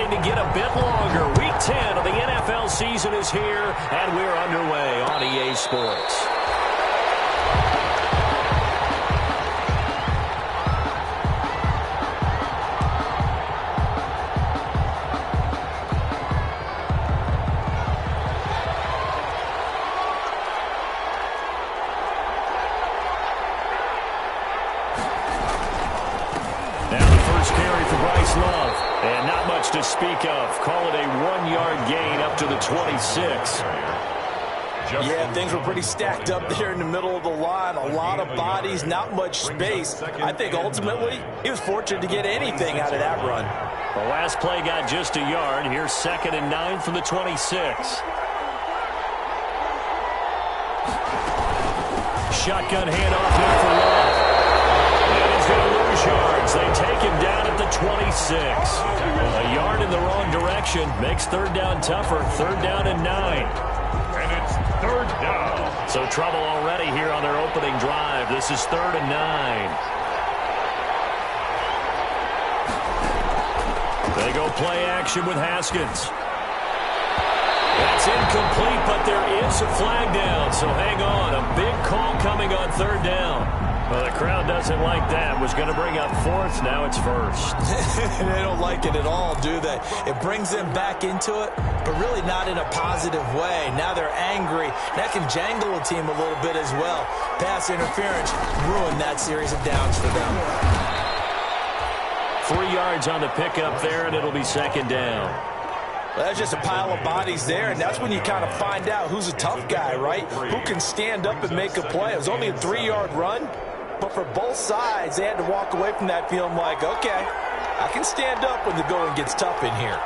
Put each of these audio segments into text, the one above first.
going to get a bit longer. Week 10 of the NFL season is here, and we're underway on EA Sports. To speak of. Call it a 1-yard gain up to the 26. Yeah, things were pretty stacked up there in the middle of the line. A lot of bodies, not much space. I think ultimately he was fortunate to get anything out of that run. The last play got just a yard. Here's 2nd and 9 from the 26. Shotgun handoff here for Love. And he's going to lose yards. They take him down at the 26. A yard in the wrong direction makes 3rd down tougher. 3rd down and 9. And it's 3rd down. So trouble already here on their opening drive. This is 3rd and 9. They go play action with Haskins. That's incomplete, but there is a flag down. So hang on. A big call coming on 3rd down. Well, the crowd doesn't like that. Was going to bring up 4th. Now it's 1st. They don't like it at all, do they? It brings them back into it, but really not in a positive way. Now they're angry. That can jangle a team a little bit as well. Pass interference ruined that series of downs for them. 3 yards on the pickup there, and it'll be 2nd down. Well, that's just a pile of bodies there, and that's when you kind of find out who's a tough guy, right? Who can stand up and make a play. It was only a 3-yard run. But for both sides, they had to walk away from that feeling like, okay, I can stand up when the going gets tough in here.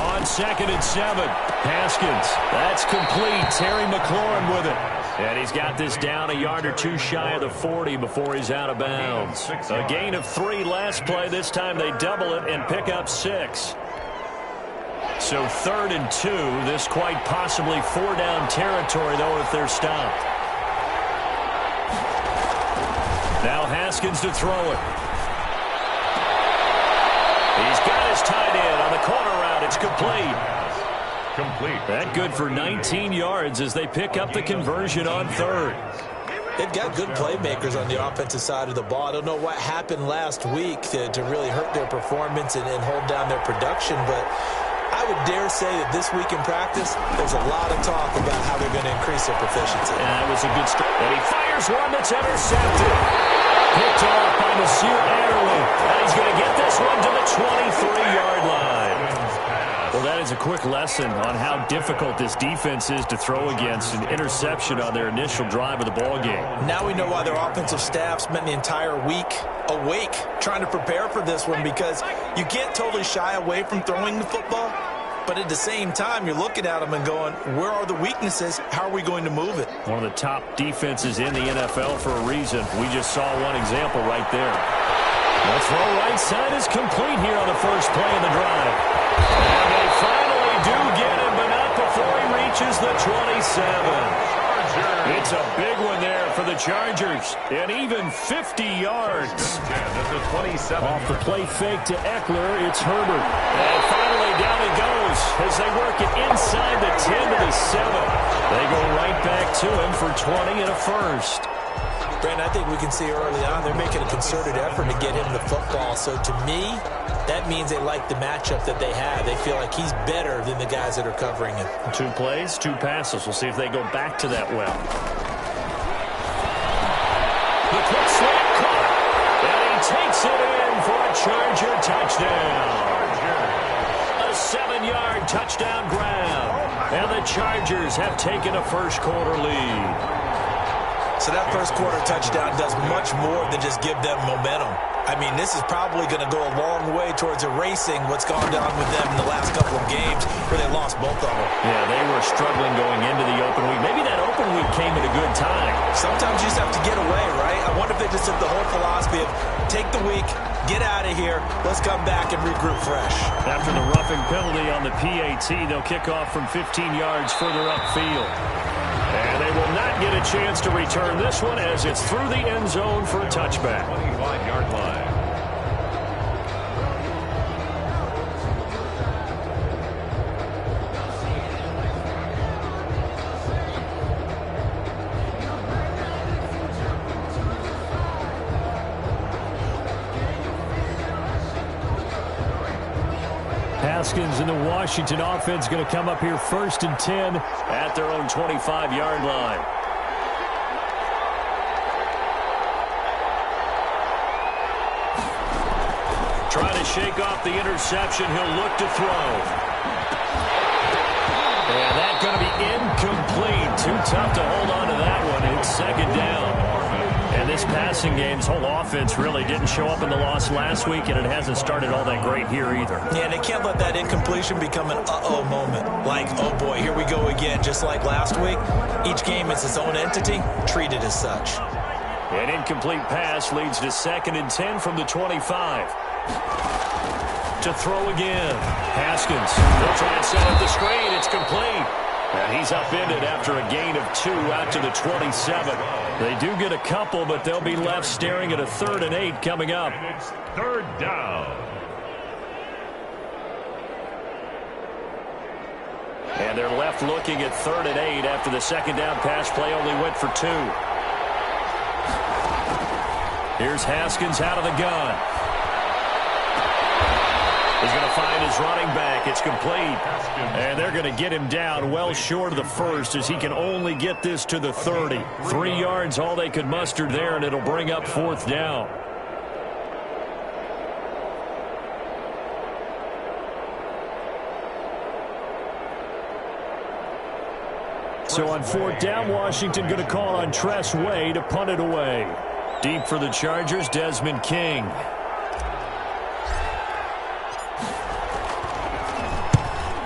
On 2nd and 7, Haskins. That's complete. Terry McLaurin with it. And he's got this down a yard or 2 shy of the 40 before he's out of bounds. A gain of 3 last play. This time they double it and pick up 6. So 3rd and 2. This quite possibly 4-down territory, though, if they're stopped. Now Haskins to throw it. He's got his tight end on the corner route. It's complete. That good for 19 yards as they pick up the conversion on 3rd. They've got good playmakers on the offensive side of the ball. I don't know what happened last week to really hurt their performance and hold down their production, but I would dare say that this week in practice, there's a lot of talk about how they're going to increase their proficiency. And that was a good start. And he fires one that's intercepted. Picked off by Nasir Adderley. And he's going to get this one to the 23-yard line. Well, that is a quick lesson on how difficult this defense is to throw against. An interception on their initial drive of the ballgame. Now we know why their offensive staff spent the entire week awake trying to prepare for this one, because you can't totally shy away from throwing the football, but at the same time you're looking at them and going, where are the weaknesses? How are we going to move it? One of the top defenses in the NFL for a reason. We just saw one example right there. The throw right side is complete here on the first play of the drive. And they finally do get him, but not before he reaches the 27. It's a big one there for the Chargers, and even 50 yards. Off the play fake to Eckler, it's Herbert. And finally down it goes as they work it inside the 10 to the 7. They go right back to him for 20 and a first. Brandon, I think we can see early on they're making a concerted effort to get him the football. So to me, that means they like the matchup that they have. They feel like he's better than the guys that are covering him. 2 plays, 2 passes. We'll see if they go back to that well. The quick slant caught. And he takes it in for a Charger touchdown. A 7-yard touchdown grab. And the Chargers have taken a first-quarter lead. So that first-quarter touchdown does much more than just give them momentum. I mean, this is probably going to go a long way towards erasing what's gone down with them in the last couple of games where they lost both of them. Yeah, they were struggling going into the open week. Maybe that open week came at a good time. Sometimes you just have to get away, right? I wonder if they just took the whole philosophy of take the week, get out of here, let's come back and regroup fresh. After the roughing penalty on the PAT, they'll kick off from 15 yards further upfield. And they will not get a chance to return this one as it's through the end zone for a touchback. 25-yard line. Haskins and the Washington offense going to come up here 1st and 10 at their own 25-yard line. Trying to shake off the interception. He'll look to throw. And that's going to be incomplete. Too tough to hold on to that one. It's 2nd down. And this passing game's whole offense really didn't show up in the loss last week, and it hasn't started all that great here either. Yeah, and they can't let that incompletion become an uh-oh moment. Like, oh boy, here we go again, just like last week. Each game is its own entity, treated as such. An incomplete pass leads to 2nd and 10 from the 25. To throw again. Haskins. They'll try and set up the screen. It's complete. And he's upended after a gain of 2 out to the 27. They do get a couple, but they'll be left staring at a 3rd and 8 coming up. And it's 3rd down. And they're left looking at 3rd and 8 after the 2nd down pass play only went for 2. Here's Haskins out of the gun. He's going to find his running back. It's complete. And they're going to get him down well short of the 1st as he can only get this to the 30. 3 yards all they could muster there, and it'll bring up 4th down. So on 4th down, Washington going to call on Tress Way to punt it away. Deep for the Chargers, Desmond King.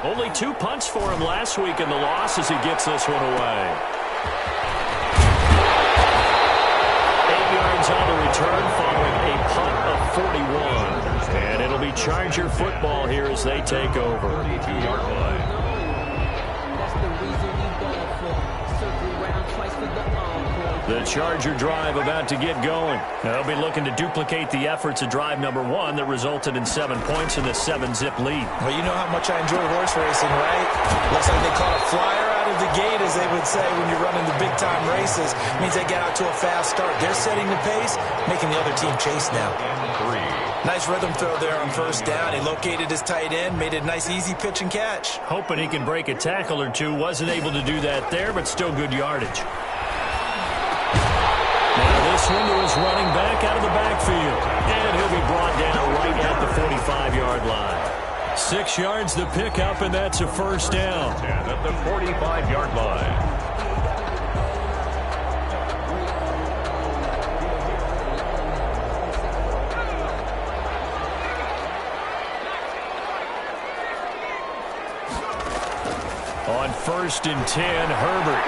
Only 2 punts for him last week in the loss as he gets this one away. 8 yards on the return following a punt of 41. And it'll be Charger football here as they take over. 32-yard line. The Charger drive about to get going. They'll be looking to duplicate the efforts of drive number 1 that resulted in 7 points in the 7-zip lead. Well, you know how much I enjoy horse racing, right? Looks like they caught a flyer out of the gate, as they would say when you're running the big-time races. It means they get out to a fast start. They're setting the pace, making the other team chase now. Nice rhythm throw there on 1st down. He located his tight end, made it a nice, easy pitch and catch. Hoping he can break a tackle or two. Wasn't able to do that there, but still good yardage. Now this one to his running back out of the backfield. And he'll be brought down right at the 45-yard line. 6 yards the pickup, and that's a 1st down. And at the 45-yard line. On 1st and 10, Herbert.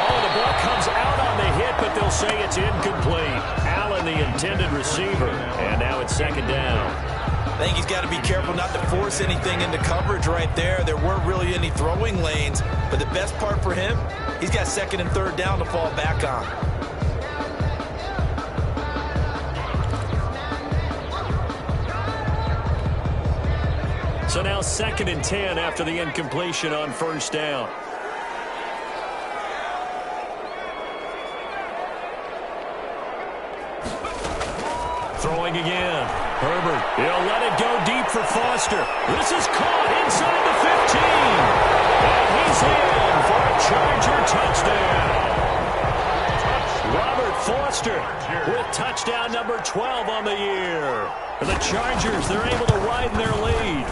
Oh, the ball comes out on the hit, but they'll say it's incomplete. Allen, the intended receiver, and now it's 2nd down. I think he's got to be careful not to force anything into coverage right there. There weren't really any throwing lanes, but the best part for him, he's got 2nd and 3rd down to fall back on. So now 2nd and 10 after the incompletion on 1st down. Throwing again. Herbert. He'll let it go deep for Foster. This is caught inside the 15. And he's in for a Charger touchdown. Robert Foster with touchdown number 12 on the year. For the Chargers, they're able to widen their lead.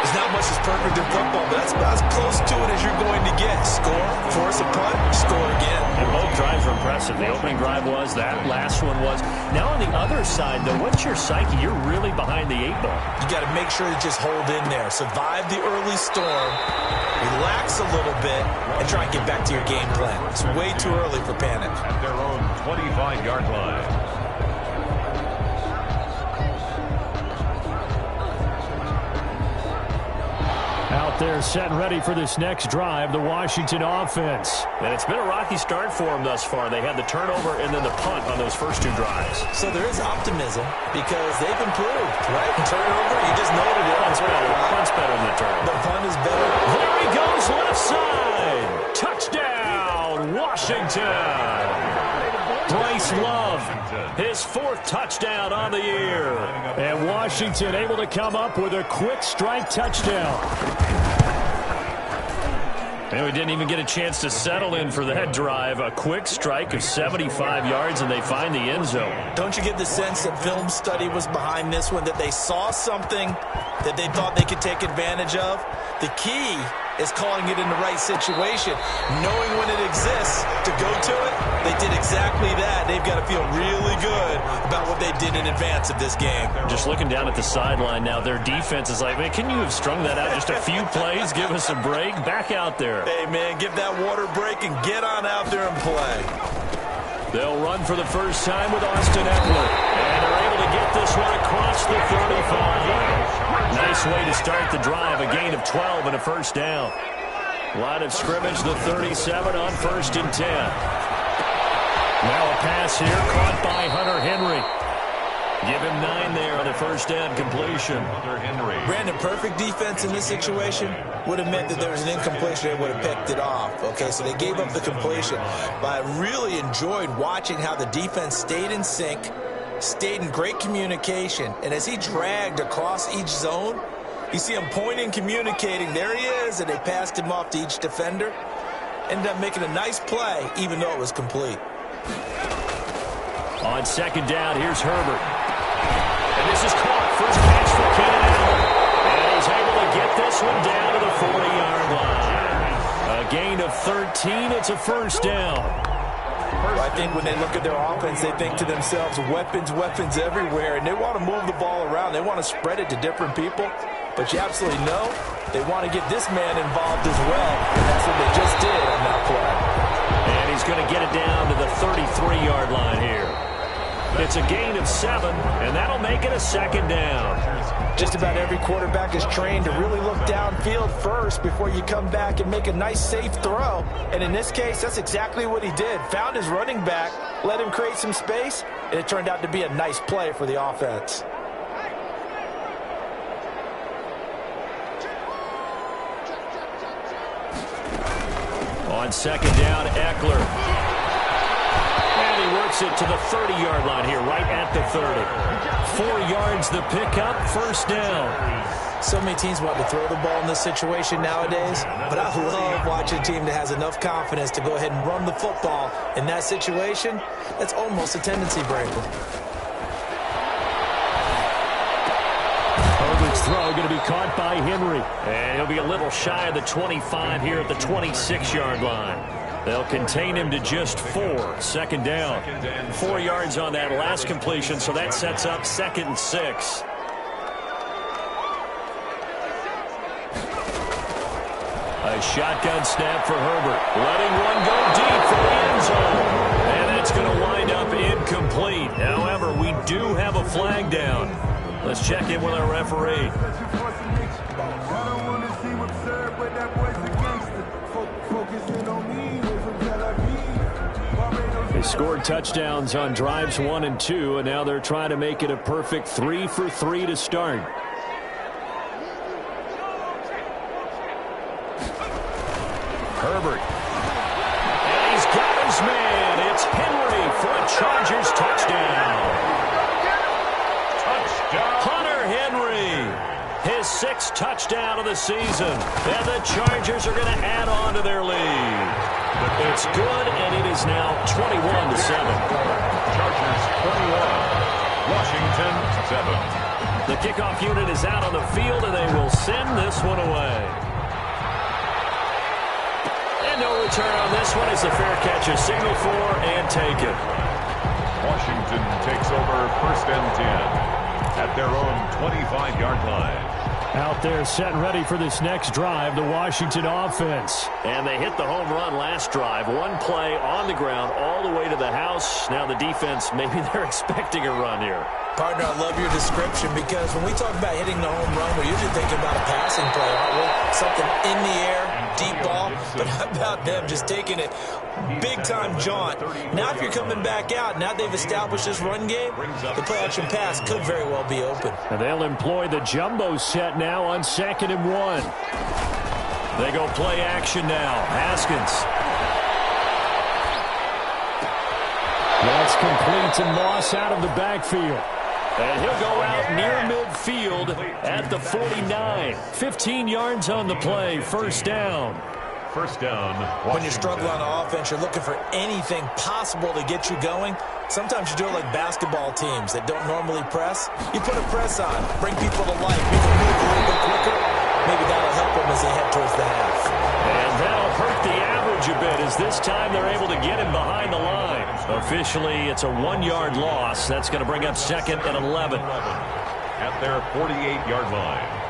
There's not much that's perfect in football, but that's about as close to it as you're going to get. Score, force a punt, score again. And both drives were impressive. The opening drive was, that last one was. Now on the other side, though, what's your psyche? You're really behind the 8 ball. You got to make sure to just hold in there. Survive the early storm, relax a little bit, and try and get back to your game plan. It's way too early for panic. At their own 25-yard line. Out there set and ready for this next drive, the Washington offense. And it's been a rocky start for them thus far. They had the turnover and then the punt on those first 2 drives. So there is optimism because they've improved, right? Turnover, you just noted it. Punt's better. Punt's better than the turnover. The punt is better. There he goes, left side. Touchdown, Washington. Bryce Love his 4th touchdown on the year. And Washington able to come up with a quick strike touchdown. And we didn't even get a chance to settle in for that drive. A quick strike of 75 yards, and they find the end zone. Don't you get the sense that film study was behind this one, that they saw something that they thought they could take advantage of? The key is calling it in the right situation, knowing when it exists to go to it. They did exactly that. They've got to feel really good about what they did in advance of this game. Just looking down at the sideline now, their defense is like, man, can you have strung that out just a few plays? Give us a break. Back out there. Hey, man, give that water break and get on out there and play. They'll run for the first time with Austin Eckler. And they're able to get this one across the 35. Nice way to start the drive. A gain of 12 and a first down. Line of scrimmage, the 37 on 1st and 10. Now a pass here caught by Hunter Henry. Give him 9 there on the first down completion. Hunter Henry. Brandon, perfect defense in this situation would have meant that there was an incompletion. They would have picked it off. Okay, so they gave up the completion. But I really enjoyed watching how the defense stayed in sync, stayed in great communication. And as he dragged across each zone, you see him pointing, communicating. There he is, and they passed him off to each defender. Ended up making a nice play, even though it was complete. On 2nd down, here's Herbert. And this is caught. First catch for Keenan Allen. And he's able to get this one down to the 40-yard line. A gain of 13. It's a first down. I think when they look at their offense, they think to themselves, weapons, weapons everywhere. And they want to move the ball around. They want to spread it to different people. But you absolutely know they want to get this man involved as well. And that's what they just did on that play. And he's going to get it down to the 33-yard line here. It's a gain of 7, and that'll make it a 2nd down. Just about every quarterback is trained to really look downfield first before you come back and make a nice, safe throw. And in this case, that's exactly what he did. Found his running back, let him create some space, and it turned out to be a nice play for the offense. On 2nd down, Eckler. And he works it to the 30-yard line here, right at the 30. 4 yards the pickup, first down. So many teams want to throw the ball in this situation nowadays, but I love watching a team that has enough confidence to go ahead and run the football. In that situation, that's almost a tendency breaker. Herbert's throw going to be caught by Henry. And he'll be a little shy of the 25 here at the 26-yard line. They'll contain him to just 4. 2nd down. 4 yards on that last completion, so that sets up 2nd and 6. A shotgun snap for Herbert. Letting one go deep for the end zone. And that's going to wind up incomplete. However, we do have a flag down. Let's check in with our referee. They scored touchdowns on drives 1 and 2, and now they're trying to make it a perfect 3 for 3 to start. Herbert. And he's got his man. It's Henry for a Chargers touchdown. Hunter Henry. His 6th touchdown of the season. And the Chargers are going to add on to their lead. It's good, and it is now 21-7. Chargers 21, Washington 7. The kickoff unit is out on the field, and they will send this one away. And no return on this one. It's a fair catch, a signal for, and take it. Washington takes over 1st and 10 at their own 25-yard line. Out there set and ready for this next drive, the Washington offense. And they hit the home run last drive. One play on the ground all the way to the house. Now the defense, maybe they're expecting a run here. Partner, I love your description because when we talk about hitting the home run, we're usually thinking about a passing play, aren't we? Something in the air, deep ball. But how about them just taking it big-time jaunt? Now if you're coming back out, now they've established this run game, the play-action pass could very well be open. And they'll employ the jumbo set now on 2nd and 1. They go play action now. Haskins. That's complete to Moss out of the backfield. And he'll go out near midfield at the 49. 15 yards on the play, first down. First down. When you're struggling on offense, you're looking for anything possible to get you going. Sometimes you do it like basketball teams that don't normally press. You put a press on, bring people to life, make them move a little bit quicker. Maybe that'll help them as they head towards the half. And that'll hurt the average a bit as this time they're able to get him behind the line. Officially, it's a 1-yard loss. That's going to bring up second and 11. At their 48-yard line.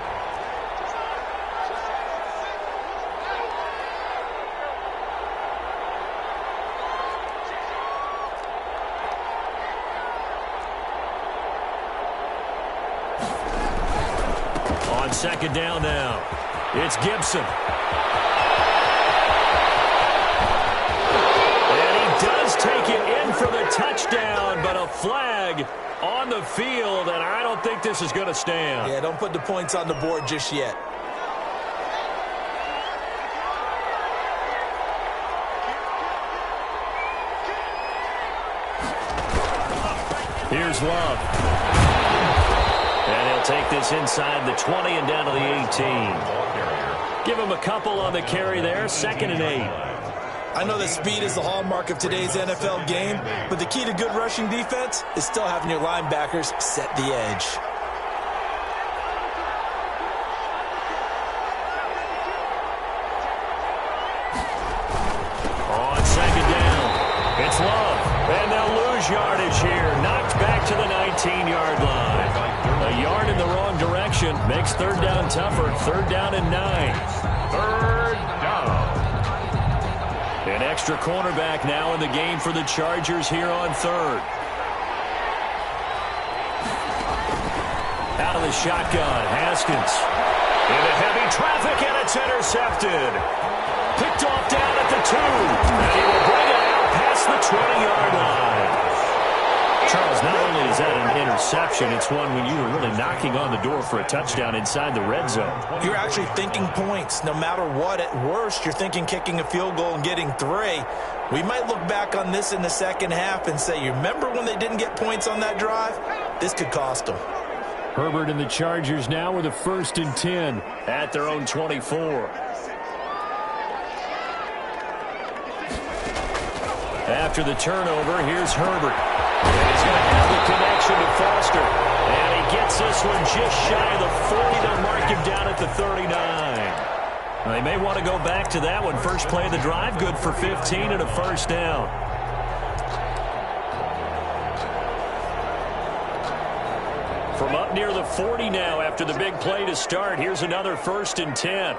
On second down now, it's Gibson. Does take it in for the touchdown, but a flag on the field, and I don't think this is going to stand. Yeah, don't put the points on the board just yet. Here's Love. And he'll take this inside the 20 and down to the 18. Give him a couple on the carry there, second and 8. I know that speed is the hallmark of today's NFL game, but the key to good rushing defense is still having your linebackers set the edge. On second down, it's Love, and they'll lose yardage here. Knocked back to the 19-yard line. A yard in the wrong direction makes third down tougher. Third down and 9. Third down. An extra cornerback now in the game for the Chargers here on third. Out of the shotgun, Haskins. Into heavy traffic, and it's intercepted. Picked off down at the 2. And he will bring it out past the 20-yard line. Charles, not only is that an interception, it's one when you were really knocking on the door for a touchdown inside the red zone. You're actually thinking points. No matter what, at worst, you're thinking kicking a field goal and getting 3. We might look back on this in the second half and say, you remember when they didn't get points on that drive? This could cost them. Herbert and the Chargers now with a 1st and 10 at their own 24. After the turnover, here's Herbert. And he's going to have the connection to Foster. And he gets this one just shy of the 40. They'll mark him down at the 39. They may want to go back to that one. First play of the drive, good for 15 and a first down. From up near the 40 now after the big play to start, here's another 1st and 10.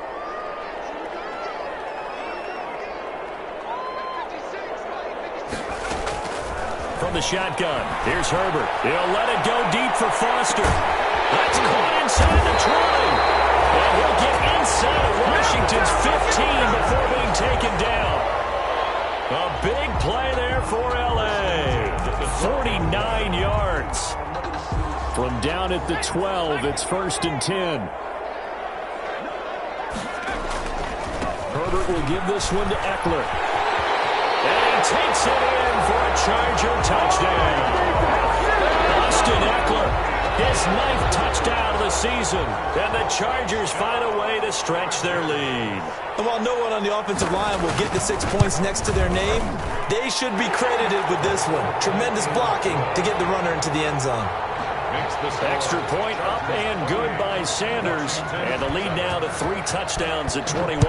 From the shotgun, here's Herbert. He'll let it go deep for Foster. That's caught inside the 20. And he'll get inside of Washington's 15 before being taken down. A big play there for L.A. 49 yards. From down at the 12, it's 1st and 10. Herbert will give this one to Eckler. And he takes it in for a Charger touchdown. Austin Eckler, his 9th touchdown of the season. And the Chargers find a way to stretch their lead. And while no one on the offensive line will get the 6 points next to their name, they should be credited with this one. Tremendous blocking to get the runner into the end zone. Extra point up and good by Sanders. And the lead now to 3 touchdowns at 21.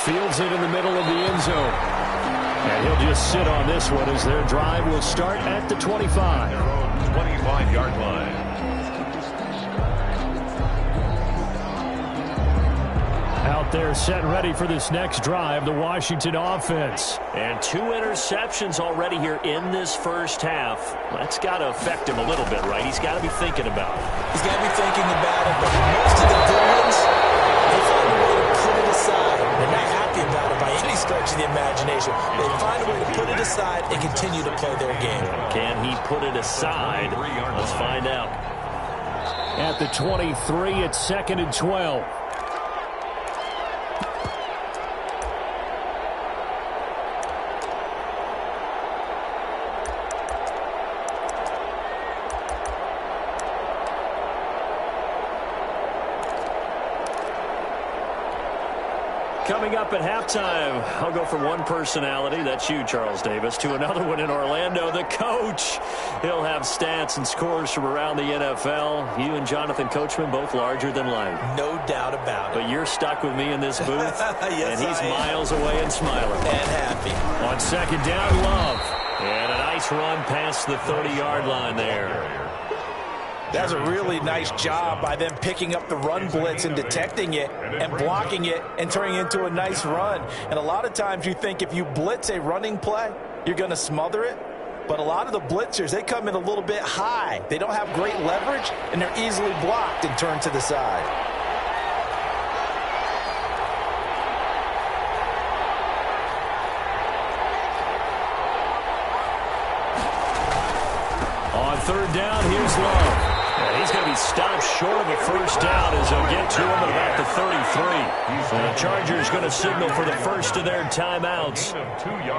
Fields it in the middle of the end zone. And he'll just sit on this one as their drive will start at the 25. 25-yard line. Out there set ready for this next drive, the Washington offense. And 2 interceptions already here in this first half. That's got to affect him a little bit, right? He's got to be thinking about it. He's got to be thinking about it, but most of the villains, they find a way to put it aside. They're not happy about it by any stretch of the imagination. They find a way to put it aside and continue to play their game. Can he put it aside? Let's find out. At the 23, it's 2nd and 12. Coming up at halftime, I'll go from one personality, that's you, Charles Davis, to another one in Orlando, the coach. He'll have stats and scores from around the NFL. You and Jonathan Coachman, both larger than life. No doubt about it. But you're stuck with me in this booth, yes, and he's miles away and smiling. And happy. On second down, Love. And a nice run past the 30-yard line there. That's a really nice job by them picking up the run blitz and detecting it and blocking it and turning it into a nice run. And a lot of times you think if you blitz a running play, you're going to smother it. But a lot of the blitzers, they come in a little bit high. They don't have great leverage, and they're easily blocked and turned to the side. On third down, here's Love. And he's going to be stopped short of a first down as they'll get to him at about the 33. And the Chargers going to signal for the first of their timeouts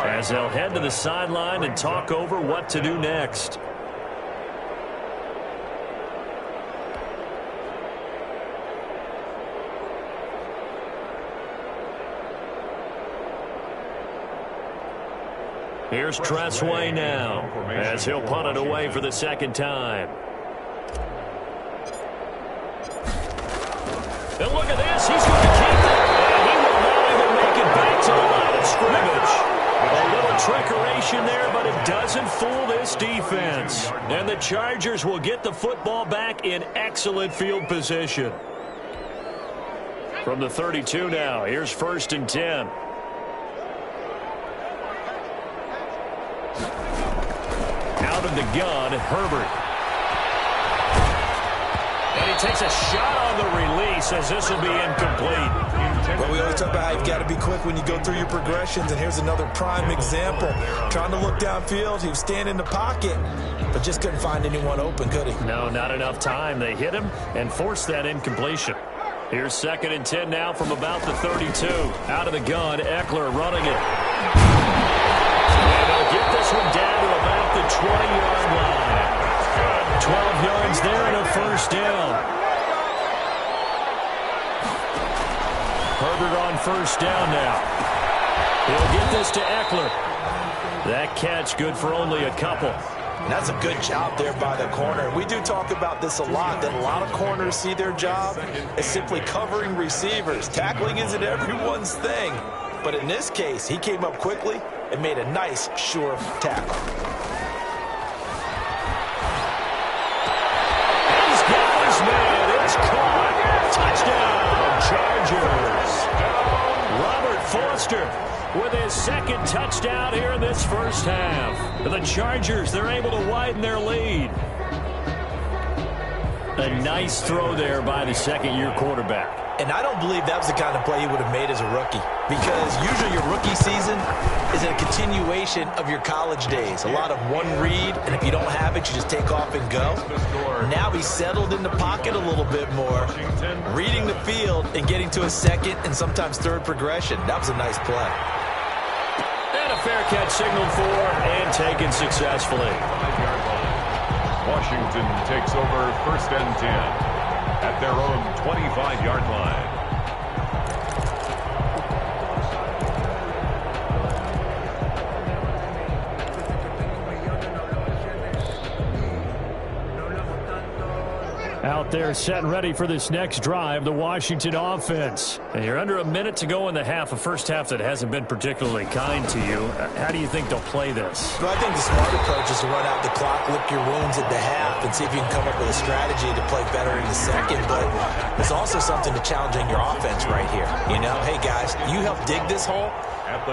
as they'll head to the sideline and talk over what to do next. Here's Tressway now as he'll punt it away for the second time. And look at this. He's going to keep it. And he will not even make it back to the line of scrimmage. A little trickeration there, but it doesn't fool this defense. And the Chargers will get the football back in excellent field position. From the 32 now, here's first and 10. Out of the gun, Herbert. And he takes a shot on the release as this will be incomplete. Well, we always talk about how you've got to be quick when you go through your progressions, and here's another prime example. Trying to look downfield, he was standing in the pocket, but just couldn't find anyone open, could he? No, not enough time. They hit him and forced that incompletion. Here's second and 10 now from about the 32. Out of the gun, Eckler running it. And they'll get this one down to about the 20-yard line. 12 yards there and a first down. Herbert on first down now. He'll get this to Eckler. That catch good for only a couple. And that's a good job there by the corner. We do talk about this a lot, that a lot of corners see their job as simply covering receivers. Tackling isn't everyone's thing. But in this case, he came up quickly and made a nice, sure tackle. He's got his man. It's caught. Touchdown, Chargers. Robert Foster with his second touchdown here in this first half. The Chargers, they're able to widen their lead. A nice throw there by the second-year quarterback. And I don't believe that was the kind of play he would have made as a rookie, because usually your rookie season is a continuation of your college days. A lot of one read, and if you don't have it, you just take off and go. Now he's settled in the pocket a little bit more, reading the field and getting to a second and sometimes third progression. That was a nice play. And a fair catch signaled for and taken successfully. Washington takes over first and 10 at their own 25-yard line. Out there set and ready for this next drive, the Washington offense. And you're under a minute to go in the half, a first half that hasn't been particularly kind to you. How do you think they'll play this? Well, I think the smart approach is to run out the clock, lick your wounds at the half, and see if you can come up with a strategy to play better in the second. But there's also something to challenging your offense right here. You know, hey, guys, you help dig this hole.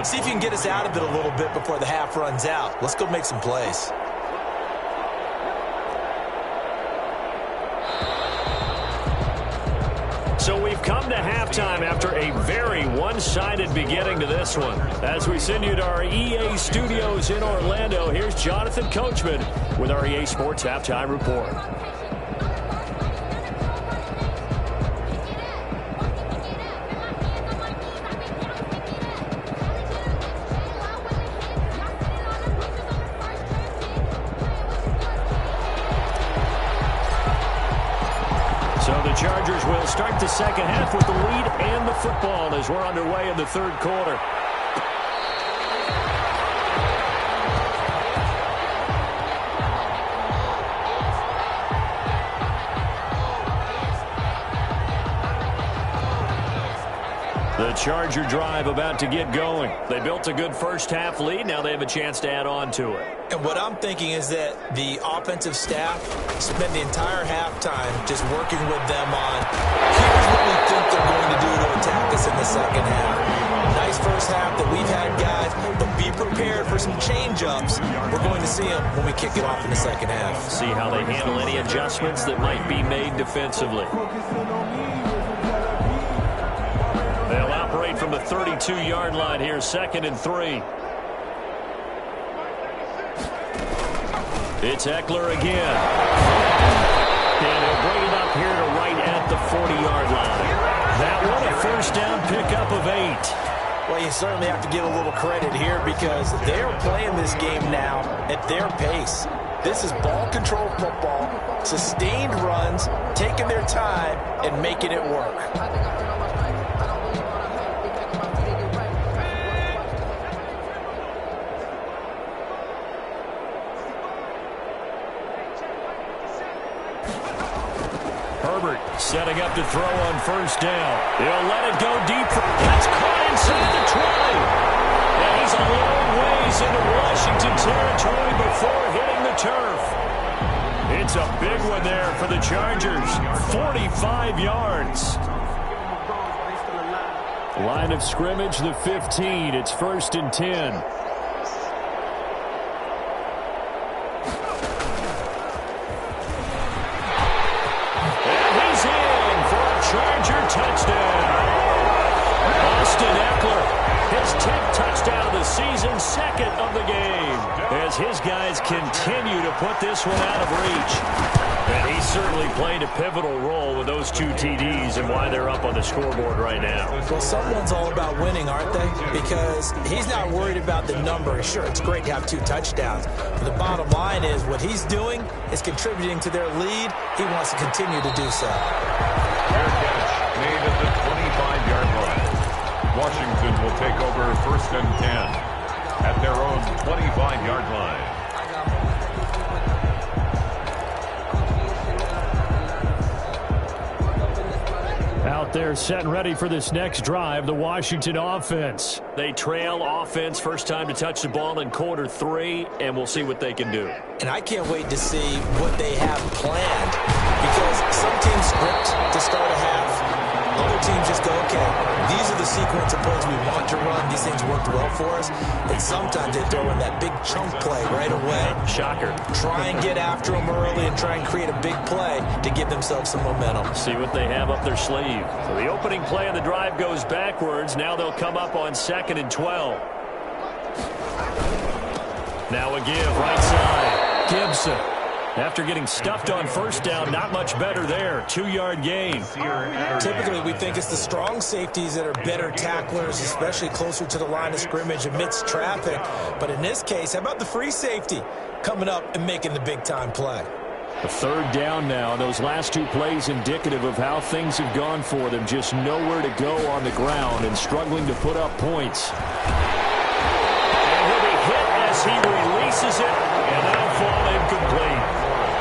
See if you can get us out of it a little bit before the half runs out. Let's go make some plays. So we've come to halftime after a very one-sided beginning to this one. As we send you to our EA studios in Orlando, here's Jonathan Coachman with our EA Sports Halftime Report. So the Chargers will start the second half with the lead and the football as we're underway in the third quarter. The Charger drive about to get going. They built a good first-half lead. Now they have a chance to add on to it. And what I'm thinking is that the offensive staff spent the entire halftime just working with them on, here's what we think they're going to do to attack us in the second half. Nice first half that we've had, guys, but be prepared for some change-ups. We're going to see them when we kick it off in the second half. See how they handle any adjustments that might be made defensively. They'll operate from the 32-yard line here, 2nd and 3. It's Eckler again. And he'll bring it up here to right at the 40-yard line. That one a first down pickup of 8. Well, you certainly have to give a little credit here because they're playing this game now at their pace. This is ball control football, sustained runs, taking their time, and making it work. Herbert setting up to throw on first down. He'll let it go deep. That's caught inside the 20. And he's a long ways into Washington territory before hitting the turf. It's a big one there for the Chargers. 45 yards. Line of scrimmage, the 15. It's 1st and 10. Charger touchdown. Austin Eckler, his 10th touchdown of the season, 2nd of the game, as his guys continue to put this one out of reach. And he certainly played a pivotal role with those 2 TDs and why they're up on the scoreboard right now. Well, someone's all about winning, aren't they? Because he's not worried about the number. Sure, it's great to have 2 touchdowns. But the bottom line is what he's doing is contributing to their lead. He wants to continue to do so. Fair catch made at the 25-yard line. Washington will take over 1st and 10 at their own 25-yard line. Out there set and ready for this next drive, the Washington offense. They trail offense, first time to touch the ball in quarter 3, and we'll see what they can do. And I can't wait to see what they have planned because some teams script to start a half. Other teams just go, okay, these are the sequence of plays we want to run. These things worked well for us. And sometimes they throw in that big chunk play right away. Shocker. Try and get after them early and try and create a big play to give themselves some momentum. See what they have up their sleeve. So the opening play of the drive goes backwards. Now they'll come up on 2nd and 12. Now a give, right side. Gibson. After getting stuffed on first down, not much better there. 2-yard gain. Typically, we think it's the strong safeties that are better tacklers, especially closer to the line of scrimmage amidst traffic. But in this case, how about the free safety coming up and making the big-time play? A 3rd down now. Those last 2 plays indicative of how things have gone for them. Just nowhere to go on the ground and struggling to put up points. And he'll be hit as he releases it, and that'll fall incomplete.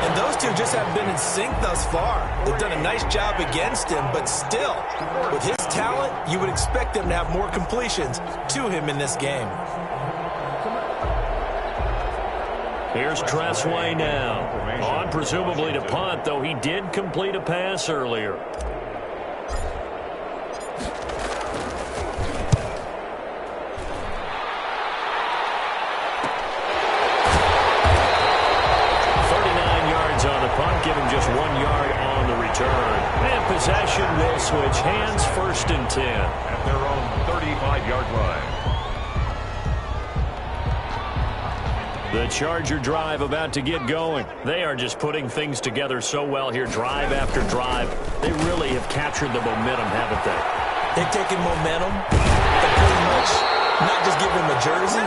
And those two just haven't been in sync thus far. They've done a nice job against him, but still, with his talent, you would expect them to have more completions to him in this game. Here's Tressway now. On presumably to punt, though he did complete a pass earlier. Give him just 1 yard on the return. And possession will switch hands, 1st and 10. At their own 35-yard line. The Charger drive about to get going. They are just putting things together so well here, drive after drive. They really have captured the momentum, haven't they? They've taken momentum and pretty much not just give him a jersey,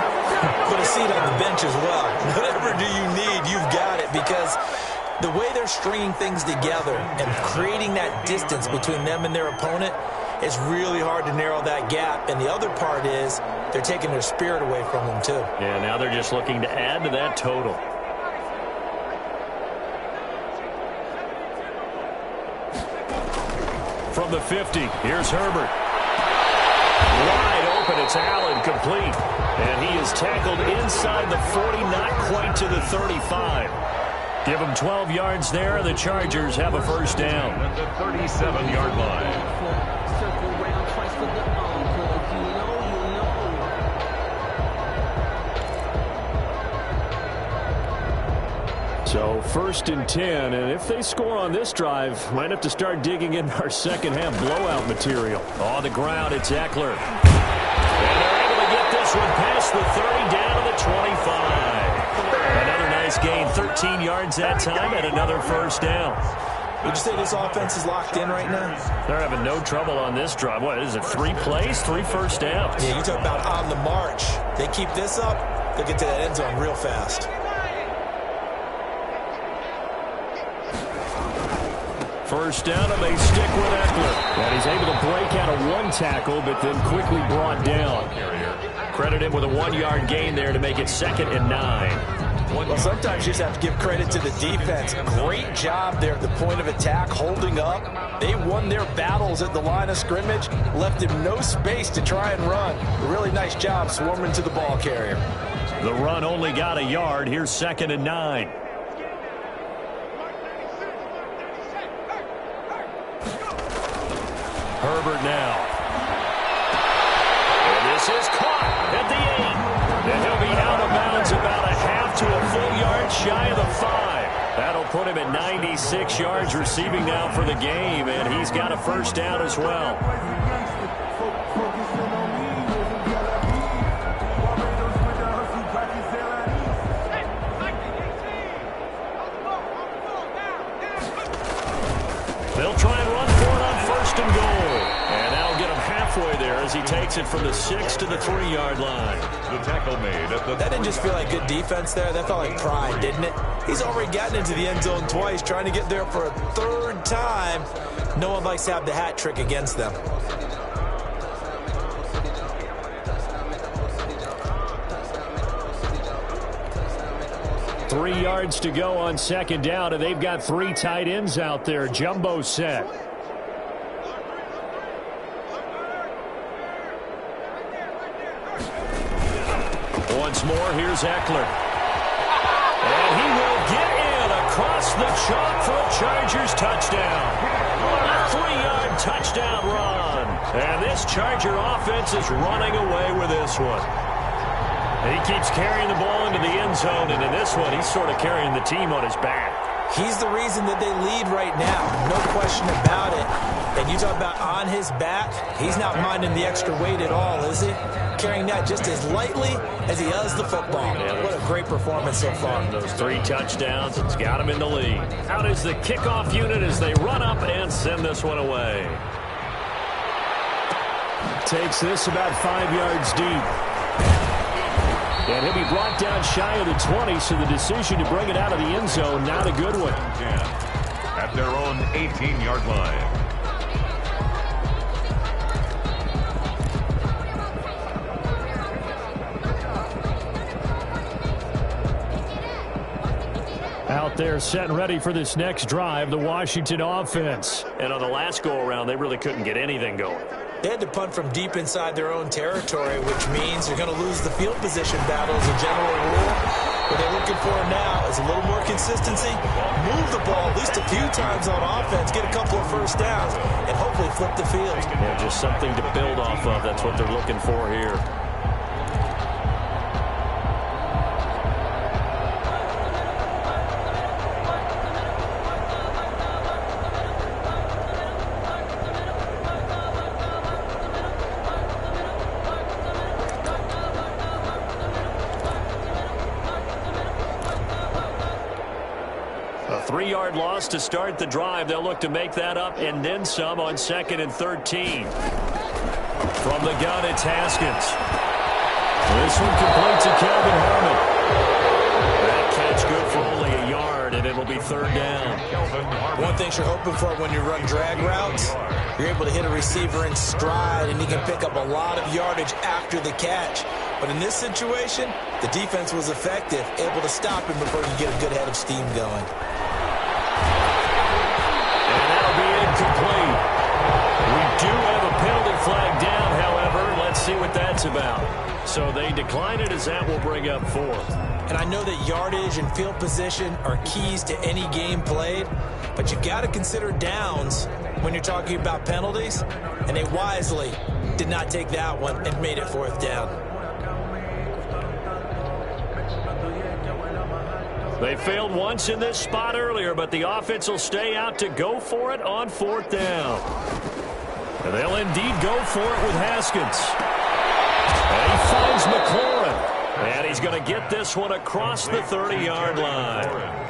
but a seat on the bench as well. Whatever do you need, you've got it, because The way they're stringing things together and creating that distance between them and their opponent, it's really hard to narrow that gap. And the other part is they're taking their spirit away from them, too. Yeah, now they're just looking to add to that total. From the 50, here's Herbert. Wide open, it's Allen, complete. And he is tackled inside the 40, not quite to the 35. Give him 12 yards there, and the Chargers have a first down. At the 37-yard line. So first and 10, and if they score on this drive, might have to start digging in our second half blowout material. On the ground, it's Eckler. And they're able to get this one past the 30, down to the 25. Another nice gain, 13 yards that time, and another first down. Would you say this offense is locked in right now? They're having no trouble on this drive. What is it, 3 plays, 3 first downs? Yeah, you talk about on the march. They keep this up, they'll get to that end zone real fast. First down, and they stick with Eckler. And he's able to break out of one tackle, but then quickly brought down. Credit him with a 1-yard gain there to make it 2nd and 9. Well, sometimes you just have to give credit to the defense. Great job there at the point of attack, holding up. They won their battles at the line of scrimmage, left him no space to try and run. A really nice job swarming to the ball carrier. The run only got a yard. Here's 2nd and 9. Herbert now. And this is caught at the 8. And he'll be out of bounds about a half to a full yard shy of the 5. That'll put him at 96 yards receiving now for the game, and he's got a first down as well. They'll try and run for it on 1st and goal. And that'll get him halfway there as he takes it from the 6 to the 3-yard line. The tackle made at the... That didn't just feel like good defense there. That felt like pride, didn't it? He's already gotten into the end zone twice, trying to get there for a 3rd time. No one likes to have the hat trick against them. Three yards to go on 2nd down, and they've got 3 tight ends out there. Jumbo set. Once more, here's Eckler. And he will get in across the chalk for a Chargers touchdown. A 3-yard touchdown run. And this Charger offense is running away with this one. And he keeps carrying the ball into the end zone, and in this one, he's sort of carrying the team on his back. He's the reason that they lead right now, no question about it. And you talk about on his back, he's not minding the extra weight at all, is he? Carrying that just as lightly as he does the football. Yeah, what a great performance so far. Those 3 touchdowns, it's got him in the lead. Out is the kickoff unit as they run up and send this one away. Takes this about 5 yards deep. And he'll be brought down shy of the 20, so the decision to bring it out of the end zone, not a good one. At their own 18-yard line. Out there set and ready for this next drive, the Washington offense. And on the last go-around, they really couldn't get anything going. They had to punt from deep inside their own territory, which means they're going to lose the field position battle as a general rule. What they're looking for now is a little more consistency, move the ball at least a few times on offense, get a couple of first downs, and hopefully flip the field. Yeah, just something to build off of. That's what they're looking for here. A 3-yard loss to start the drive. They'll look to make that up and then some on 2nd and 13. From the gun, it's Haskins. This one complete to Kelvin Harmon. That catch good for only a yard, and it'll be third down. One thing you're hoping for when you run drag routes, you're able to hit a receiver in stride, and he can pick up a lot of yardage after the catch. But in this situation, the defense was effective, able to stop him before he could get a good head of steam going. And that'll be incomplete. We do have a penalty flag down, however. Let's see what that's about. So they decline it as that will bring up fourth. And I know that yardage and field position are keys to any game played, but you got to consider downs when you're talking about penalties, and they wisely did not take that one and made it fourth down. They failed once in this spot earlier, but the offense will stay out to go for it on fourth down. And they'll indeed go for it with Haskins. And he finds McLaurin. And he's going to get this one across the 30-yard line.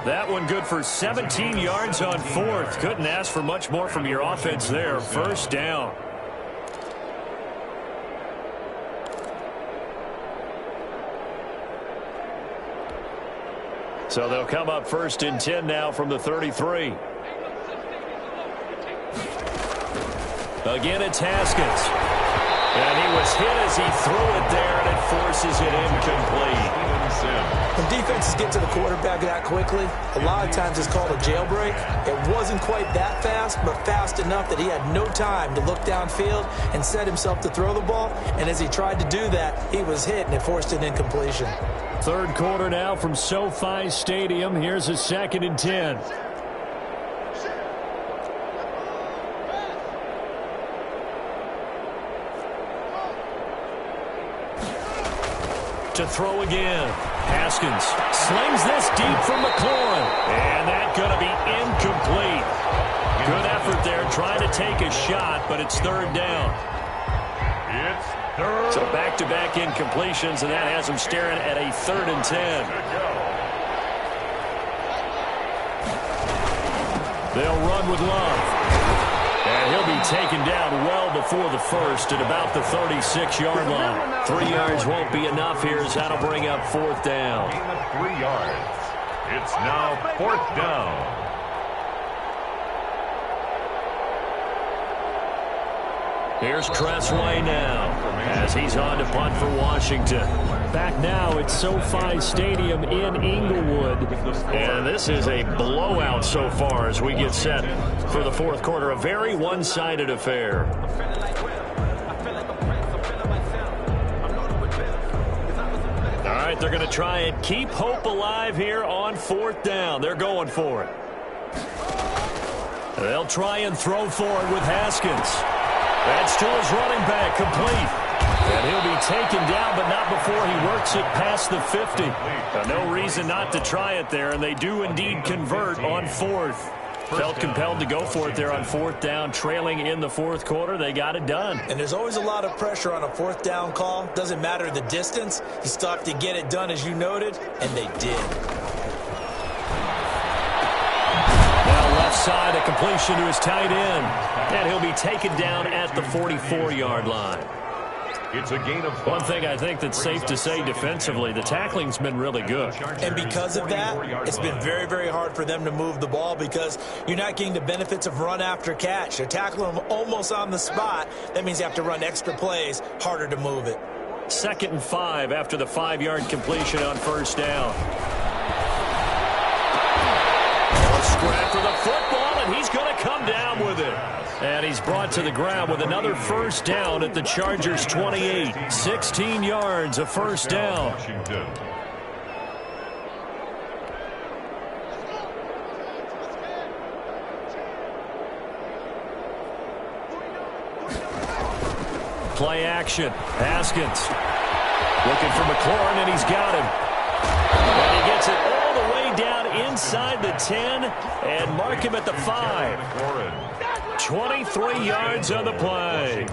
That one good for 17 yards on fourth. Couldn't ask for much more from your offense there. First down. So they'll come up first and 10 now from the 33. Again, it's Haskins. And he was hit as he threw it there, and it forces it incomplete. When defenses get to the quarterback that quickly, a lot of times it's called a jailbreak. It wasn't quite that fast, but fast enough that he had no time to look downfield and set himself to throw the ball. And as he tried to do that, he was hit, and it forced an incompletion. Third quarter now from SoFi Stadium. Here's a 2nd and 10. To throw again. Haskins slings this deep from McLaurin. And that's going to be incomplete. Good effort there trying to take a shot, but it's third down. It's third. So back-to-back incompletions, and that has him staring at a 3rd and 10. They'll run with Love. And he'll be taken down well before the first at about the 36-yard line. 3 yards won't be enough here as that'll bring up fourth down. 3 yards. It's now fourth down. Here's Tressway now as he's on to punt for Washington. Back now at SoFi Stadium in Inglewood. And this is a blowout so far as we get set for the fourth quarter. A very one-sided affair. All right, they're going to try and keep hope alive here on fourth down. They're going for it. They'll try and throw for it with Haskins. That's to his running back, complete. And he'll be taken down, but not before he works it past the 50. No reason not to try it there, and they do indeed convert on fourth. Felt compelled to go for it there on fourth down, trailing in the fourth quarter. They got it done. And there's always a lot of pressure on a fourth down call. Doesn't matter the distance. You still have to get it done, as you noted, and they did. Side, a completion to his tight end. And he'll be taken down at the 44-yard line. It's a gain of 5. One thing I think that's safe to say defensively, the tackling's been really good. And because of that, it's been very, very hard for them to move the ball because you're not getting the benefits of run after catch. They're tackling them almost on the spot. That means you have to run extra plays, harder to move it. 2nd and 5 after the 5-yard completion on first down. Scrap for the football, and he's going to come down with it. And he's brought to the ground with another first down at the Chargers' 28. 16 yards, a first down. Play action. Haskins looking for McLaurin, and he's got him. And he gets it all the way down inside the 10 and mark him at the 5. 23 yards on the play.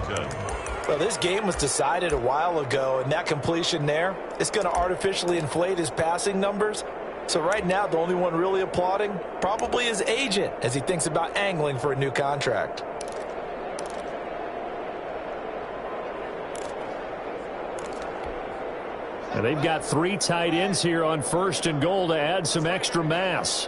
Well, this game was decided a while ago, and that completion there is going to artificially inflate his passing numbers. So right now, the only one really applauding probably his agent as he thinks about angling for a new contract. And they've got 3 tight ends here on 1st and goal to add some extra mass.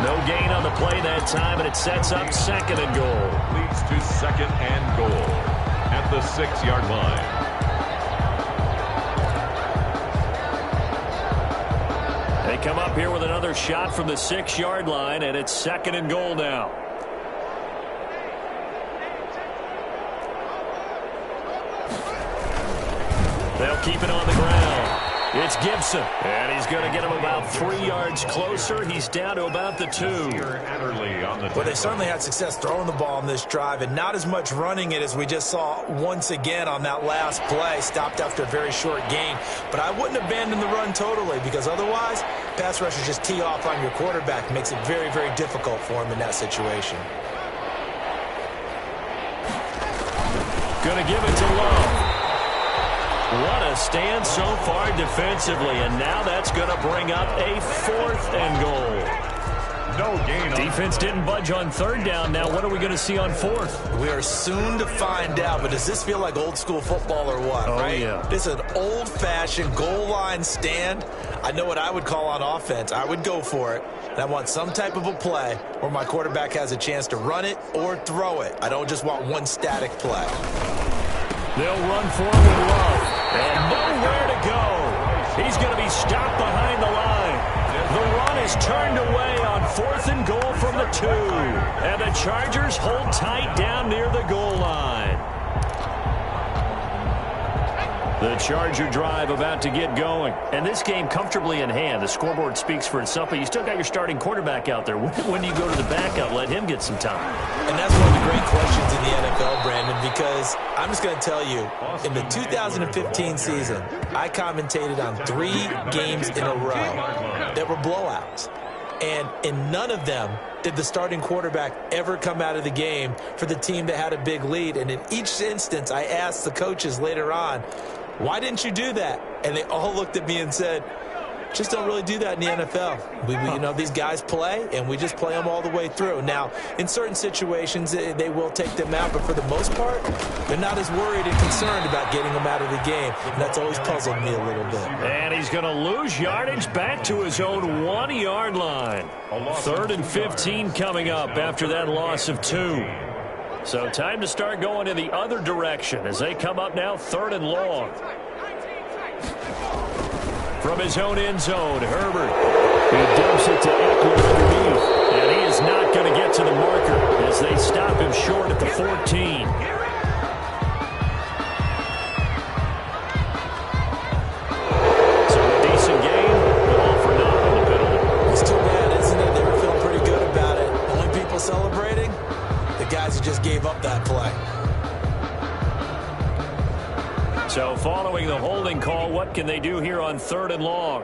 No gain on the play that time, and it sets up second and goal. Leads to second and goal at the 6-yard line. They come up here with another shot from the 6-yard line, and it's second and goal now. They'll keep it on the ground. It's Gibson, and he's going to get him about 3 yards closer. He's down to about the 2. Well, they certainly had success throwing the ball on this drive, and not as much running it as we just saw once again on that last play. Stopped after a very short gain. But I wouldn't abandon the run totally, because otherwise, pass rushers just tee off on your quarterback. Makes it very, very difficult for him in that situation. Going to give it to Love. What a stand so far defensively, and now that's going to bring up a 4th and goal. No gain. Defense didn't budge on 3rd down. Now what are we going to see on 4th? We are soon to find out, but does this feel like old school football or what, right? Yeah. This is an old-fashioned goal line stand. I know what I would call on offense. I would go for it, and I want some type of a play where my quarterback has a chance to run it or throw it. I don't just want one static play. They'll run for him with Love. And nowhere to go. He's going to be stopped behind the line. The run is turned away on 4th and goal from the 2. And the Chargers hold tight down near the goal line. The Charger drive about to get going. And this game comfortably in hand. The scoreboard speaks for itself, but you still got your starting quarterback out there. When do you go to the backup? Let him get some time. And that's one of the great questions in the NFL, Brandon, because I'm just going to tell you, in the 2015 season, I commentated on 3 games in a row that were blowouts. And in none of them did the starting quarterback ever come out of the game for the team that had a big lead. And in each instance, I asked the coaches later on, why didn't you do that? And they all looked at me and said, just don't really do that in the NFL. These guys play, and we just play them all the way through. Now, in certain situations, they will take them out, but for the most part, they're not as worried and concerned about getting them out of the game. And that's always puzzled me a little bit. And he's going to lose yardage back to his own 1-yard line. 3rd and 15 coming up after that loss of 2. So time to start going in the other direction as they come up now 3rd and long. From his own end zone, Herbert. He dumps it to Eckler underneath. And he is not going to get to the marker as they stop him short at the 14. So a decent game, but all for naught on the penalty. It's too bad, isn't it? They were feeling pretty good about it. Only people celebrating? The guys who just gave up that play. So following the holding call, what can they do here on 3rd and long?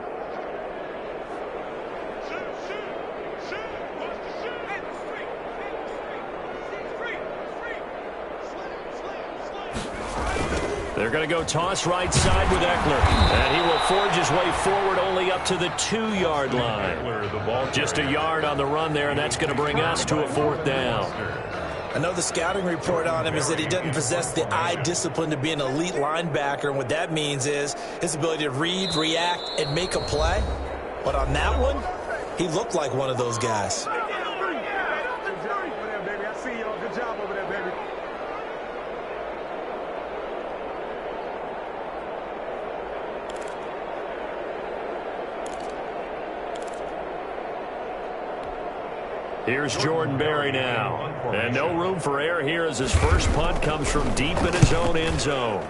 They're going to go toss right side with Eckler. And he will forge his way forward only up to the 2-yard line. Just a yard on the run there, and that's going to bring us to a 4th down. I know the scouting report on him is that he doesn't possess the eye discipline to be an elite linebacker, and what that means is his ability to read, react, and make a play. But on that one, he looked like one of those guys. Here's Jordan Berry now. And no room for error here as his first punt comes from deep in his own end zone.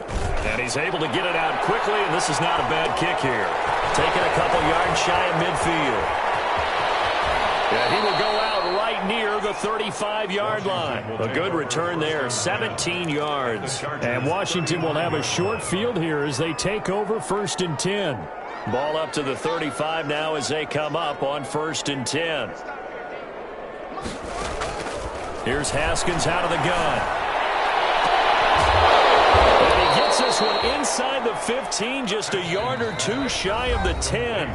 And he's able to get it out quickly, and this is not a bad kick here. Taking a couple yards shy of midfield. Yeah, he will go out right near the 35-yard line. A good return there, 17 yards. And Washington will have a short field here as they take over 1st and 10. Ball up to the 35 now as they come up on 1st and 10. Here's Haskins out of the gun. And he gets this one inside the 15, just a yard or 2 shy of the 10.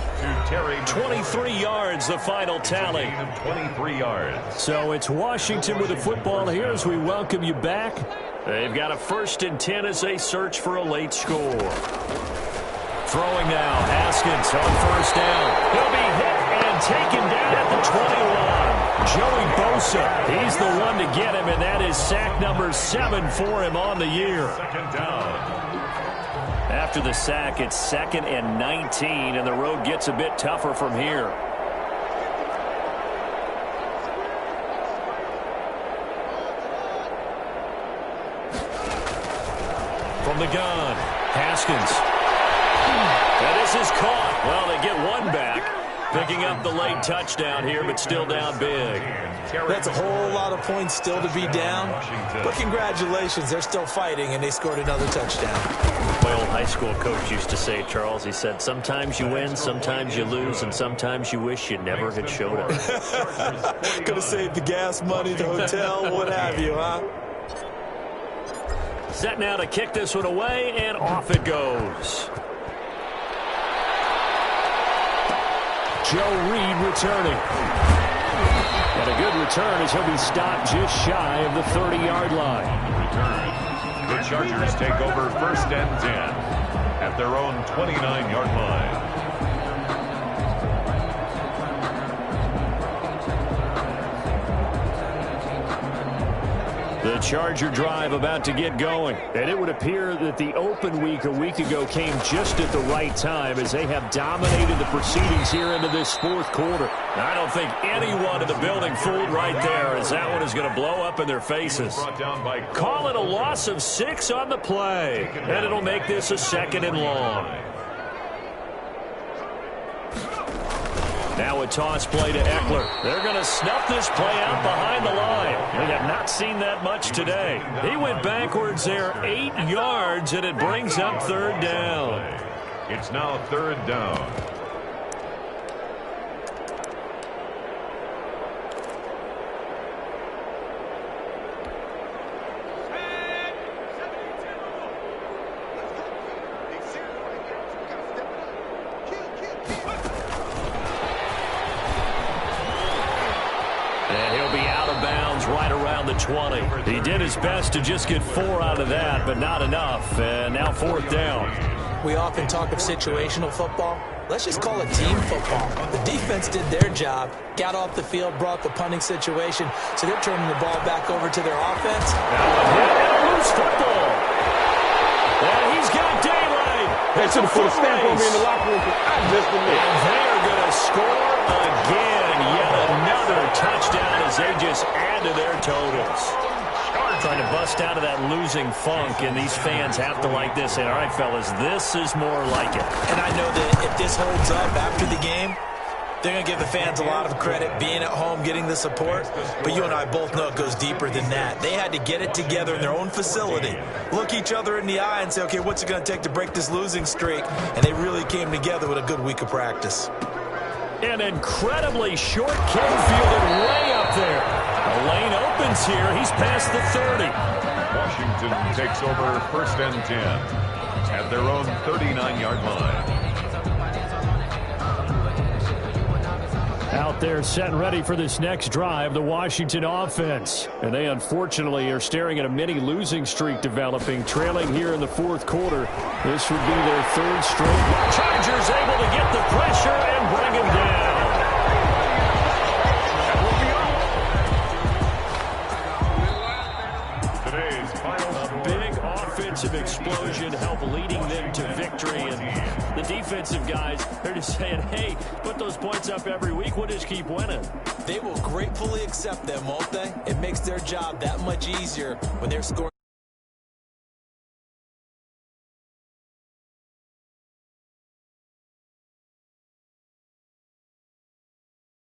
23 yards, the final tally. 23 yards. So it's Washington with the football here as we welcome you back. They've got a 1st and 10 as they search for a late score. Throwing now, Haskins on 1st down. He'll be hit and taken down at the 21. Joey Bosa, he's the one to get him, and that is sack number 7 for him on the year. Second down. After the sack, it's 2nd and 19, and the road gets a bit tougher from here. From the gun, Haskins. And this is caught. Well, they get one back. Picking up the late touchdown here, but still down big. That's a whole lot of points still to be down. But congratulations, they're still fighting, and they scored another touchdown. My old high school coach used to say, Charles, he said, sometimes you win, sometimes you lose, and sometimes you wish you never had showed up. Could have saved the gas money, the hotel, what have you, huh? Set now to kick this one away, and off it goes. Joe Reed returning. And a good return as he'll be stopped just shy of the 30-yard line. Return. The Chargers take over 1st and 10 at their own 29-yard line. The Charger drive about to get going. And it would appear that the open week a week ago came just at the right time as they have dominated the proceedings here into this 4th quarter. I don't think anyone in the building fooled right there as that one is going to blow up in their faces. Call it a loss of 6 on the play. And it'll make this a 2nd and long. Now a toss play to Eckler. They're going to snuff this play out behind the line. We have not seen that much today. He went backwards there 8 yards, and it brings up 3rd down. It's now 3rd down. Right around the 20. He did his best to just get 4 out of that, but not enough. And now 4th down. We often talk of situational football. Let's just call it team football. The defense did their job, got off the field, brought the punting situation, so they're turning the ball back over to their offense. And a loose football. And he's got daylight. They should have put a stamp on me in the locker room. And they're going to score again. Yet another touchdown as they just add to their totals. Trying to bust out of that losing funk, and these fans have to like this. And all right, fellas, this is more like it. And I know that if this holds up after the game, they're going to give the fans a lot of credit being at home, getting the support. But you and I both know it goes deeper than that. They had to get it together in their own facility, look each other in the eye and say, okay, what's it going to take to break this losing streak? And they really came together with a good week of practice. An incredibly short kick fielded way up there. The lane opens here. He's past the 30. Washington takes over 1st and 10 at their own 39-yard line. Out there set and ready for this next drive, the Washington offense. And they unfortunately are staring at a mini losing streak developing, trailing here in the 4th quarter. This would be their 3rd straight. Chargers able to get the pressure and bring him down. Offensive explosion help leading them to victory, and the defensive guys, they're just saying, hey, put those points up every week, we'll just keep winning. They will gratefully accept them, won't they? It makes their job that much easier when they're scoring